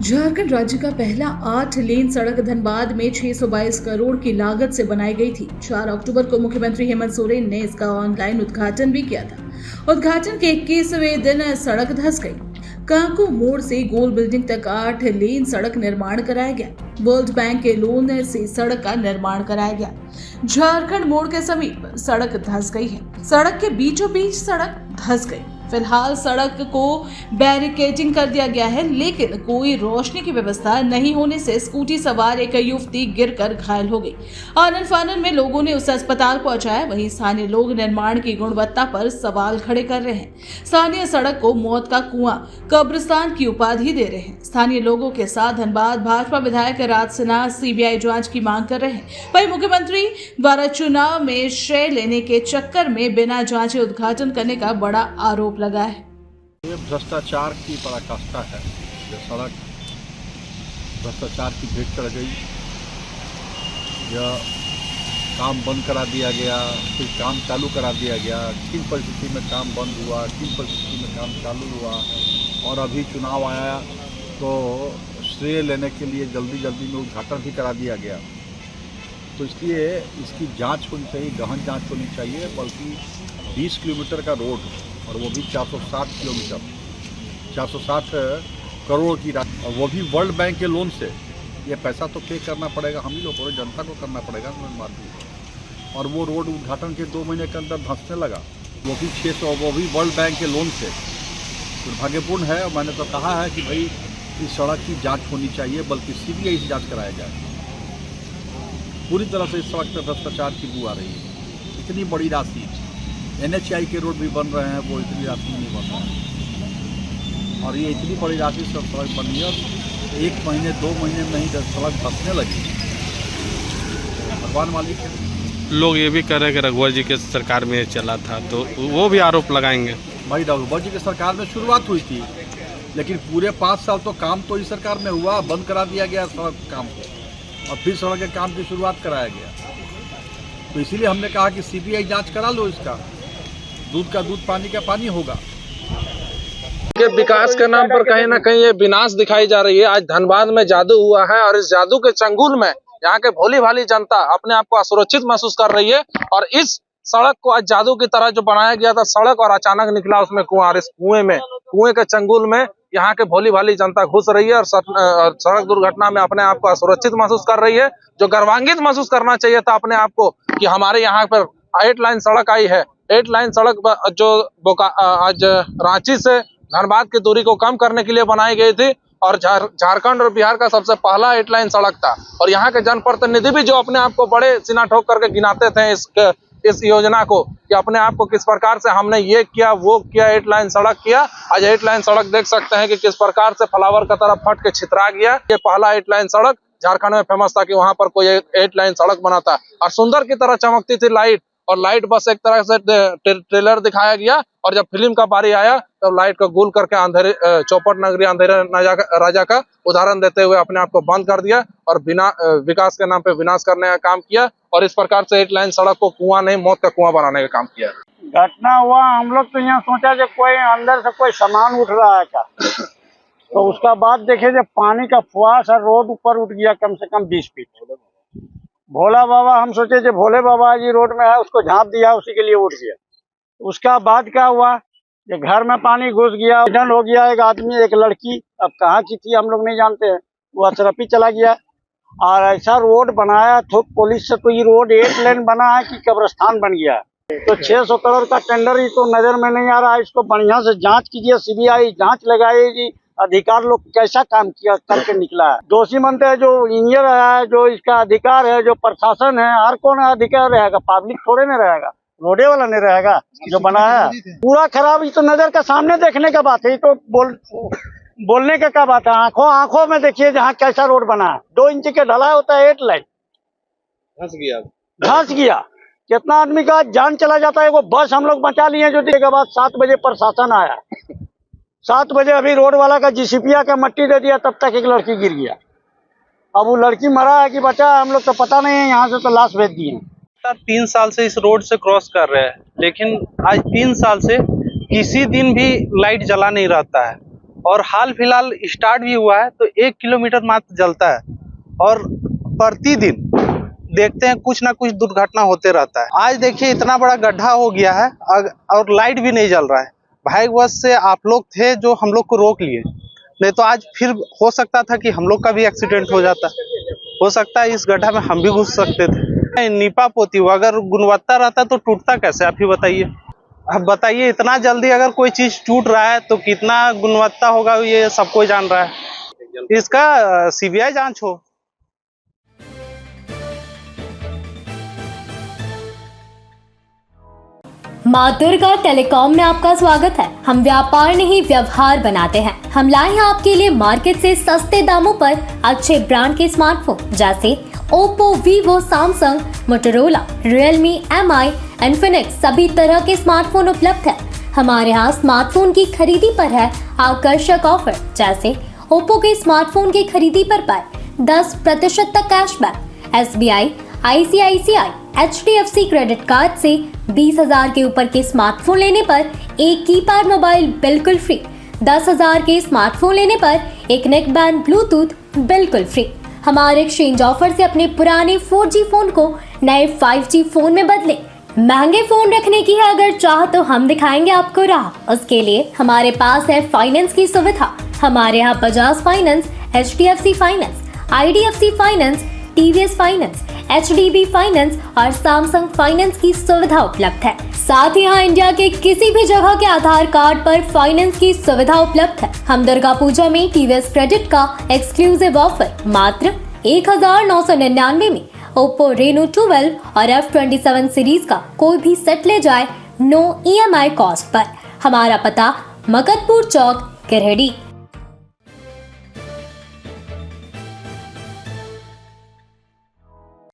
झारखंड राज्य का पहला 8 लेन सड़क धनबाद में 622 करोड़ की लागत से बनाई गई थी। 4 अक्टूबर को मुख्यमंत्री हेमंत सोरेन ने इसका ऑनलाइन उद्घाटन भी किया था। उद्घाटन के 21वें दिन सड़क धंस गई। कांकू मोड़ से गोल बिल्डिंग तक 8 लेन सड़क निर्माण कराया गया। वर्ल्ड बैंक के लोन से सड़क का निर्माण कराया गया। झारखंड मोड़ के समीप सड़क धंस गई है। सड़क के बीचों बीच सड़क धंस गई। फिलहाल सड़क को बैरिकेडिंग कर दिया गया है, लेकिन कोई रोशनी की व्यवस्था नहीं होने से स्कूटी सवार एक युवती गिरकर घायल हो गई। आनन फानन में लोगों ने उसे अस्पताल पहुंचाया। वहीं स्थानीय लोग निर्माण की गुणवत्ता पर सवाल खड़े कर रहे हैं। स्थानीय सड़क को मौत का कुआं, कब्रिस्तान की उपाधि दे रहे हैं। स्थानीय लोगों के साथ धनबाद भाजपा विधायक राज सिन्हा सीबीआई जांच की मांग कर रहे हैं। वहीं मुख्यमंत्री द्वारा चुनाव में श्रेय लेने के चक्कर में बिना जांचे उद्घाटन करने का बड़ा आरोप लगा है। ये भ्रष्टाचार की पराकाष्ठा है। ये सड़क भ्रष्टाचार की भेंट चढ़ गई। यह काम बंद करा दिया गया, फिर काम चालू करा दिया गया। किन परिस्थिति में काम बंद हुआ, किन परिस्थिति में काम चालू हुआ, और अभी चुनाव आया तो श्रेय लेने के लिए जल्दी में उद्घाटन भी करा दिया गया। तो इसलिए इसकी जांच होनी चाहिए, गहन जांच होनी चाहिए। बल्कि 20 किलोमीटर का रोड, और वो भी 460 किलोमीटर, 460 करोड़ की राशि, और वो भी वर्ल्ड बैंक के लोन से। ये पैसा तो पे करना पड़ेगा, हम ही लोग को, जनता को करना पड़ेगा निर्माण। और वो रोड उद्घाटन के 2 महीने के अंदर धंसने लगा, वो भी 600, वो भी वर्ल्ड बैंक के लोन से। दुर्भाग्यपूर्ण है। और मैंने तो कहा है कि भाई इस सड़क की जाँच होनी चाहिए, बल्कि सीबीआई से जाँच कराया जाए। पूरी तरह से इस सड़क पर भ्रष्टाचार की बू आ रही है। इतनी बड़ी राशि, NHI के रोड भी बन रहे हैं, वो इतनी राशि नहीं बन रहा है। और ये इतनी बड़ी राशि से सड़क बनी है, 1 महीने 2 महीने में ही सड़क धंसने लगी। भगवान मालिक है। लोग ये भी कह रहे हैं कि रघुवर जी के सरकार में चला था, तो वो भी आरोप लगाएंगे। भाई रघुवर जी के सरकार में शुरुआत हुई थी, लेकिन पूरे 5 साल तो काम तो इस सरकार में हुआ। बंद करा दिया गया सड़क काम को, और फिर सड़क के काम की शुरुआत कराया गया। तो इसीलिए हमने कहा कि सीबीआई जांच करा लो इसका। दूध का दूध, पानी का पानी होगा। के विकास के नाम पर कहीं ना कहीं ये विनाश दिखाई जा रही है। आज धनबाद में जादू हुआ है, और इस जादू के चंगुल में यहाँ के भोली भाली जनता अपने आप को असुरक्षित महसूस कर रही है। और इस सड़क को आज जादू की तरह जो बनाया गया था सड़क, और अचानक निकला उसमें कुआं, और इस कुएं के चंगुल में यहाँ के भोली भाली जनता घुस रही है, और सड़क दुर्घटना में अपने आप को असुरक्षित महसूस कर रही है। जो गर्वान्वित महसूस करना चाहिए था अपने आप को कि हमारे यहाँ पर 8 लाइन सड़क आई है। 8 लाइन सड़क जो आज रांची से धनबाद की दूरी को कम करने के लिए बनाई गई थी, और झारखंड और बिहार का सबसे पहला 8 लाइन सड़क था। और यहाँ के जनप्रतिनिधि भी जो अपने आप को बड़े सीना ठोक करके गिनाते थे इस योजना को, कि अपने आप को किस प्रकार से हमने ये किया वो किया, 8 लाइन सड़क किया। आज 8 लाइन सड़क देख सकते हैं कि किस प्रकार से फ्लावर का तरफ फट के छितरा गया। ये पहला 8 लाइन सड़क झारखंड में फेमस था कि वहां पर कोई 8 लाइन सड़क बना था, और सुंदर की तरह चमकती थी लाइट। और लाइट बस एक तरह से ट्रेलर दिखाया गया, और जब फिल्म का बारी आया तब लाइट को गुल करके अंधेरे, चौपट नगरी अंधेरे राजा का उदाहरण देते हुए अपने आप को बंद कर दिया, और बिना विकास के नाम पे विनाश करने का काम किया। और इस प्रकार से 8 लाइन सड़क को कुआं नहीं, मौत का कुआं बनाने का काम किया। घटना हुआ, हम लोग तो यहाँ सोचा कि कोई अंदर से कोई सामान उठ रहा है क्या। तो उसका बाद देखे जब पानी का फुहार सा रोड ऊपर उठ गया, कम से कम 20 फीट। भोला बाबा, हम सोचे जो भोले बाबा जी रोड में है उसको झाँप दिया, उसी के लिए उठ गया। उसका बाद क्या हुआ, कि घर में पानी घुस गया, एक्सीडेंट हो गया। एक आदमी, एक लड़की, अब कहाँ की थी हम लोग नहीं जानते हैं, वो अचरपी चला गया। और ऐसा रोड बनाया तो पुलिस से, तो ये रोड 8 लेन बना है कि कब्रिस्तान बन गया है। तो 600 करोड़ का टेंडर ही तो नजर में नहीं आ रहा है। इसको बढ़िया से जांच कीजिए, सीबीआई जांच लगाएगी। अधिकार लोग कैसा काम किया करके निकला है। दोषी मानते हैं जो इंजीनियर है, जो इसका अधिकार है, जो प्रशासन है, हर कौन अधिकार रहेगा, पब्लिक थोड़े नहीं रहेगा, रोडे वाला नहीं रहेगा जो बनाया है। पूरा खराब, ये तो नजर का सामने देखने का बात है। ये तो बोलने का क्या बात है। आंखों में देखिए जहाँ कैसा रोड बना है। 2 इंच के ढलाई होता है, 8 लाइन धंस गया। कितना आदमी का जान चला जाता है। वो बस हम लोग बचा लिए, जो देगा बाद 7 बजे प्रशासन आया। 7 बजे अभी रोड वाला का जीसीपीआ का मट्टी दे दिया, तब तक एक लड़की गिर गया। अब वो लड़की मरा है कि बचा है हम लोग तो पता नहीं है। यहाँ से तो लाश भेज दिए। 3 साल से इस रोड से क्रॉस कर रहे हैं, लेकिन आज 3 साल से किसी दिन भी लाइट जला नहीं रहता है। और हाल फिलहाल स्टार्ट भी हुआ है, तो 1 किलोमीटर मात्र जलता है और प्रतिदिन देखते हैं कुछ ना कुछ दुर्घटना होते रहता है। आज देखिए इतना बड़ा गड्ढा हो गया है और लाइट भी नहीं जल रहा है। भाग्यवश से आप लोग थे जो हम लोग को रोक लिए, नहीं तो आज फिर हो सकता था कि हम लोग का भी एक्सीडेंट हो जाता। हो सकता है इस गड्ढा में हम भी घुस सकते थे। नीपा पोती हुआ अगर गुणवत्ता रहता तो टूटता कैसे, आप ही बताइए। अब बताइए इतना जल्दी अगर कोई चीज टूट रहा है तो कितना गुणवत्ता होगा, ये सब कोई जान रहा है। इसका सीबीआई जांच हो। माँ दुर्गा टेलीकॉम में आपका स्वागत है। हम व्यापार नहीं व्यवहार बनाते हैं। हम लाए हैं आपके लिए मार्केट से सस्ते दामों पर अच्छे ब्रांड के स्मार्टफोन जैसे Oppo, Vivo, Samsung, Motorola, Realme, MI, Infinix सभी तरह के स्मार्टफोन उपलब्ध है। हमारे यहाँ स्मार्टफोन की खरीदी पर है आकर्षक ऑफर, जैसे ओप्पो के स्मार्टफोन की खरीदी पर पाए 10% तक cashback. SBI, ICICI, HDFC credit card से 20,000 के ऊपर के स्मार्टफोन लेने पर एक कीपैड मोबाइल बिल्कुल फ्री। 10,000 के स्मार्टफोन लेने पर एक नेक बैंड ब्लूटूथ बिल्कुल फ्री। हमारे एक्सचेंज ऑफर से अपने पुराने 4G फोन को नए 5G फोन में बदलें। महंगे फोन रखने की है अगर चाह तो हम दिखाएंगे आपको राह। उसके लिए हमारे पास है फाइनेंस की सुविधा। हमारे यहाँ Bajaj finance, HDFC finance, IDFC finance, TVS finance, HDB finance और सैमसंग फाइनेंस की सुविधा उपलब्ध है। साथ ही यहाँ इंडिया के किसी भी जगह के आधार कार्ड पर फाइनेंस की सुविधा उपलब्ध है। हम दुर्गा पूजा में TVS क्रेडिट का एक्सक्लूसिव ऑफर मात्र 1999 में ओप्पो Reno 12 और F27 सीरीज का कोई भी सेट ले जाए, नो EMI कॉस्ट पर। हमारा पता मकतपुर चौक, गिरहटी।